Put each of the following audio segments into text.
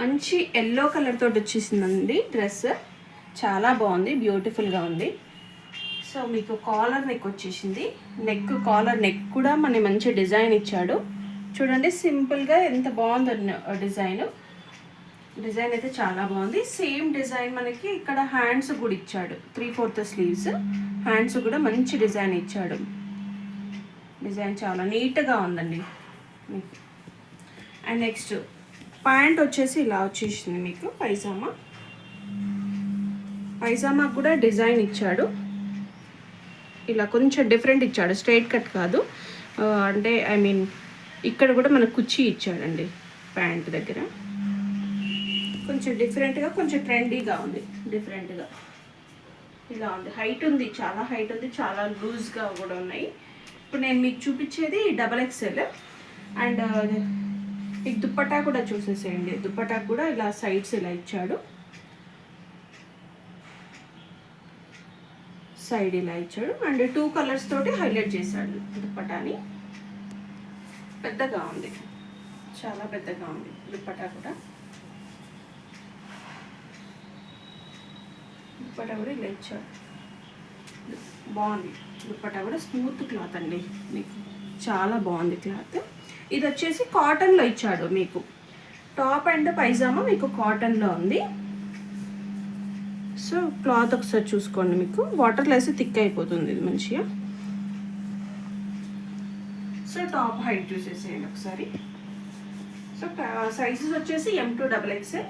మంచి yellow colour తోటి వచ్చేసిందండి డ్రెస్. చాలా బాగుంది, బ్యూటిఫుల్గా ఉంది. సో మీకు కాలర్ నెక్ వచ్చేసింది. కాలర్ నెక్ కూడా మన మంచి డిజైన్ ఇచ్చాడు చూడండి. సింపుల్గా ఎంత బాగుంది డిజైన్ అయితే చాలా బాగుంది. సేమ్ డిజైన్ మనకి ఇక్కడ హ్యాండ్స్ కూడా ఇచ్చాడు. 3/4 స్లీవ్స్, హ్యాండ్స్ కూడా మంచి డిజైన్ ఇచ్చాడు. డిజైన్ చాలా నీట్గా ఉందండి మీకు. అండ్ నెక్స్ట్ ప్యాంట్ వచ్చేసి ఇలా వచ్చేసింది మీకు. పైజామా కూడా డిజైన్ ఇచ్చాడు. ఇలా కొంచెం డిఫరెంట్ ఇచ్చాడు, స్ట్రైట్ కట్ కాదు. అంటే ఇక్కడ కూడా మనకు కుర్చీ ఇచ్చాడండి ప్యాంట్ దగ్గర. కొంచెం డిఫరెంట్గా, కొంచెం ట్రెండీగా ఉంది. డిఫరెంట్గా ఇలా ఉంది. హైట్ ఉంది, చాలా హైట్ ఉంది, చాలా లూజ్గా కూడా ఉన్నాయి. ఇప్పుడు నేను మీకు చూపించేది XXL. అండ్ మీకు దుప్పటా కూడా చూసేసేయండి. దుప్పటా కూడా ఇలా సైడ్స్ ఇలా ఇచ్చాడు. సైడ్ ఇలా ఇచ్చాడు. అండ్ 2 కలర్స్ తోటి హైలైట్ చేశాడు దుప్పటాని. పెద్దగా ఉంది, చాలా పెద్దగా ఉంది దుప్పటా కూడా. దుప్పటా కూడా ఇలా ఇచ్చాడు. బాగుంది దుప్పటా కూడా. స్మూత్ క్లాత్ అండి మీకు, చాలా బాగుంది క్లాత్. ఇది వచ్చేసి కాటన్లో ఇచ్చాడు మీకు. టాప్ అండ్ పైజామా మీకు కాటన్లో ఉంది. సో క్లాత్ ఒకసారి చూసుకోండి. మీకు వాటర్లో వేస్తే థిక్ అయిపోతుంది ఇది మంచిగా. సో టాప్ హైట్ చూసేసేయండి ఒకసారి. సో సైజెస్ వచ్చేసి M to XXL.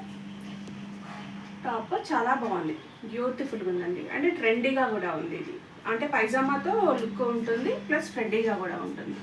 టాప్ చాలా బాగుంది, బ్యూటిఫుల్గా ఉందండి. అంటే ట్రెండీగా కూడా ఉంది ఇది. అంటే పైజామాతో లుక్ ఉంటుంది, ప్లస్ ట్రెండీగా కూడా ఉంటుంది.